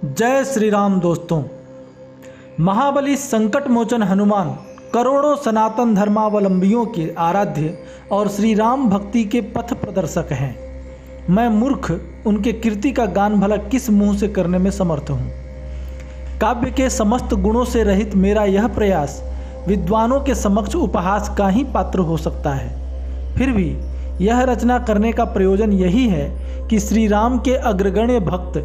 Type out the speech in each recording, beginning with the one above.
जय श्री राम दोस्तों। महाबली संकट मोचन हनुमान करोड़ों सनातन धर्मावलंबियों के आराध्य और श्री राम भक्ति के पथ प्रदर्शक हैं। मैं मूर्ख उनके कीर्ति का गान भला किस मुंह से करने में समर्थ हूँ। काव्य के समस्त गुणों से रहित मेरा यह प्रयास विद्वानों के समक्ष उपहास का ही पात्र हो सकता है। फिर भी यह रचना करने का प्रयोजन यही है कि श्री राम के अग्रगण्य भक्त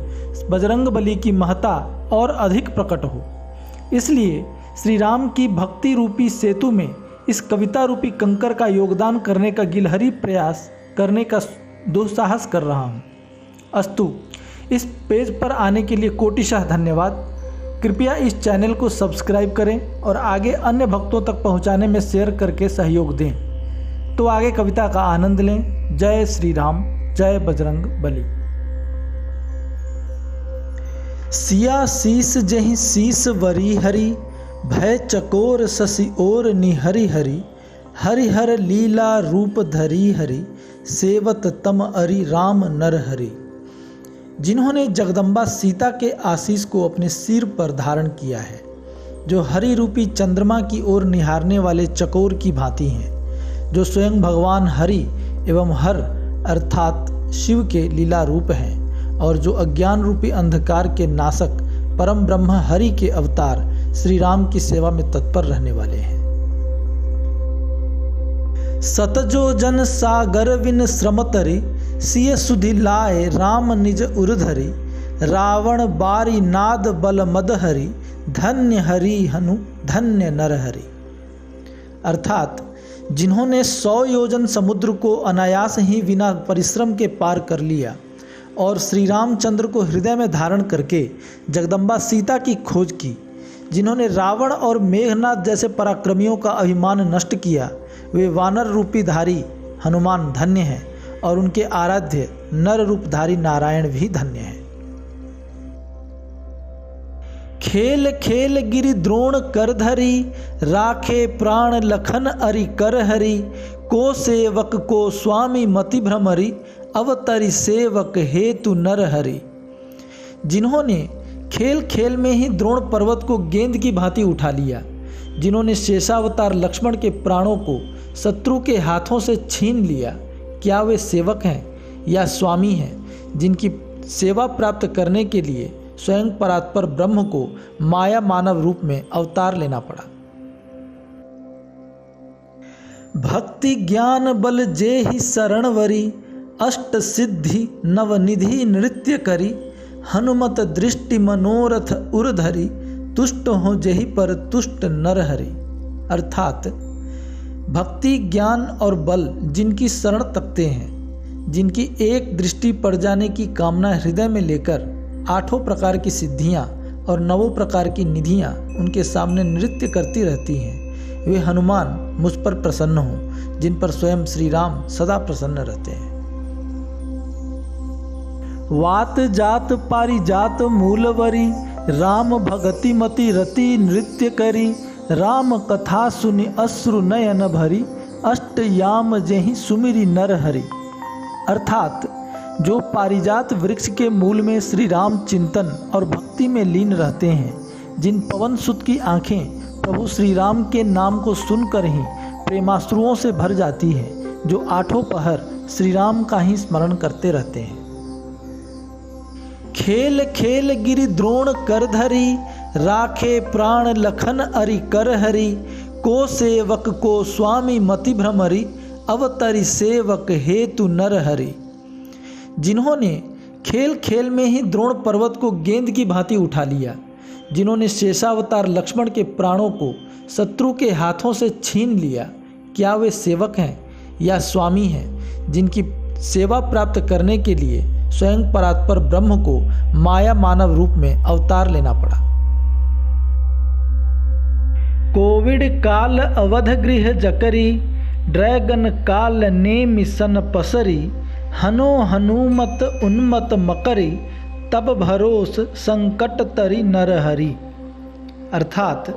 बजरंगबली की महत्ता और अधिक प्रकट हो। इसलिए श्री राम की भक्ति रूपी सेतु में इस कविता रूपी कंकर का योगदान करने का गिलहरी प्रयास करने का दुस्साहस कर रहा हूँ। अस्तु, इस पेज पर आने के लिए कोटिशः धन्यवाद। कृपया इस चैनल को सब्सक्राइब करें और आगे अन्य भक्तों तक पहुँचाने में शेयर करके सहयोग दें। तो आगे कविता का आनंद लें। जय श्री राम, जय बजरंग बली। सिया शीस जहि शीस वरी हरि, भय चकोर शशि ओर निहरि हरि, हरिहर लीला रूप धरी हरि, सेवत तम अरि राम नर हरि। जिन्होंने जगदम्बा सीता के आशीष को अपने सिर पर धारण किया है, जो हरि रूपी चंद्रमा की ओर निहारने वाले चकोर की भांति हैं, जो स्वयं भगवान हरि एवं हर अर्थात शिव के लीला रूप हैं, और जो अज्ञान रूपी अंधकार के नाशक परम ब्रह्म हरि के अवतार श्री राम की सेवा में तत्पर रहने वाले हैं। सतजो जन सागर विन श्रमतरि, सिय सुधि लाए राम निज उरधरि, रावण बारी नाद बल मद हरि, धन्य हरि हनु धन्य नर हरि। अर्थात जिन्होंने 100 योजन समुद्र को अनायास ही बिना परिश्रम के पार कर लिया और श्री रामचंद्र को हृदय में धारण करके जगदम्बा सीता की खोज की, जिन्होंने रावण और मेघनाद जैसे पराक्रमियों का अभिमान नष्ट किया, वे वानर रूपी धारी हनुमान धन्य हैं और उनके आराध्य नर रूपधारी नारायण भी धन्य हैं। खेल खेल गिरि द्रोण कर धरी, राखे प्राण लखन अरि कर हरि, को सेवक को स्वामी मति भ्रमरि, अवतरि सेवक हेतु नर हरि। जिन्होंने खेल खेल में ही द्रोण पर्वत को गेंद की भांति उठा लिया, जिन्होंने शेषावतार लक्ष्मण के प्राणों को शत्रु के हाथों से छीन लिया, क्या वे सेवक हैं या स्वामी हैं, जिनकी सेवा प्राप्त करने के लिए स्वयं परात्पर ब्रह्म को माया मानव रूप में अवतार लेना पड़ा। भक्ति ज्ञान बल जे ही शरणवरी, अष्ट सिद्धि नवनिधि नृत्य करी, हनुमत दृष्टि मनोरथ उरधरी, तुष्ट हो जेहि पर तुष्ट नर हरि। अर्थात भक्ति ज्ञान और बल जिनकी शरण तकते हैं, जिनकी एक दृष्टि पड़ जाने की कामना हृदय में लेकर 8 प्रकार की सिद्धियां और 9 प्रकार की निधियां उनके सामने नृत्य करती रहती हैं, वे हनुमान मुझ पर प्रसन्न हों, जिन पर स्वयं श्री राम सदा प्रसन्न रहते हैं। वात जात पारिजात मूलवरी, राम भगति मति रति नृत्य करी, राम कथा सुनि अश्रु नयन भरी, अष्ट याम जेहि सुमिरि नर हरि। अर्थात जो पारिजात वृक्ष के मूल में श्री राम चिंतन और भक्ति में लीन रहते हैं, जिन पवन सुत की आंखें प्रभु श्री राम के नाम को सुनकर ही प्रेमाश्रुओं से भर जाती हैं, जो 8 पहर श्री राम का ही स्मरण करते रहते हैं। खेल खेल गिरि द्रोण कर धरी, राखे प्राण लखन अरि कर हरि, को सेवक को स्वामी मति भ्रमरि, अवतरि सेवक हेतु नर हरि। जिन्होंने खेल खेल में ही द्रोण पर्वत को गेंद की भांति उठा लिया, जिन्होंने शेषावतार लक्ष्मण के प्राणों को शत्रु के हाथों से छीन लिया, क्या वे सेवक हैं या स्वामी हैं, जिनकी सेवा प्राप्त करने के लिए स्वयं परात्पर ब्रह्म को माया मानव रूप में अवतार लेना पड़ा। कोविड काल अवध गृह जकरी, ड्रैगन काल ने मिशन पसरी, हनो हनुमत उन्मत मकरी, तब भरोस संकट तरी नर हरि। अर्थात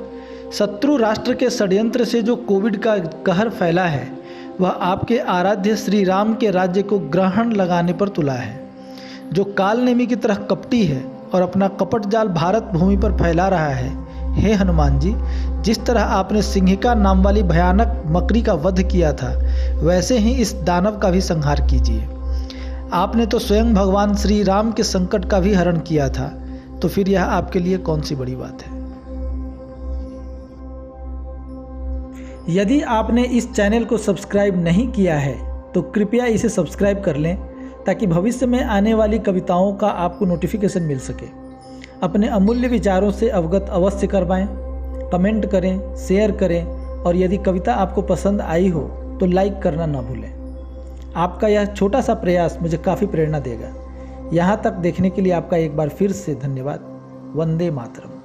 शत्रु राष्ट्र के षड्यंत्र से जो कोविड का कहर फैला है, वह आपके आराध्य श्री राम के राज्य को ग्रहण लगाने पर तुला है। जो कालनेमी की तरह कपटी है और अपना कपट जाल भारत भूमि पर फैला रहा है। हे हनुमान जी, जिस तरह आपने सिंहिका नाम वाली भयानक मकड़ी का वध किया था, वैसे ही इस दानव का भी संहार कीजिए। आपने तो स्वयं भगवान श्री राम के संकट का भी हरण किया था, तो फिर यह आपके लिए कौन सी बड़ी बात है। यदि आपने इस चैनल को सब्सक्राइब नहीं किया है तो कृपया इसे सब्सक्राइब कर लें, ताकि भविष्य में आने वाली कविताओं का आपको नोटिफिकेशन मिल सके। अपने अमूल्य विचारों से अवगत अवश्य करवाएं, कमेंट करें, शेयर करें, और यदि कविता आपको पसंद आई हो तो लाइक करना ना भूलें। आपका यह छोटा सा प्रयास मुझे काफ़ी प्रेरणा देगा। यहाँ तक देखने के लिए आपका एक बार फिर से धन्यवाद। वंदे मातरम।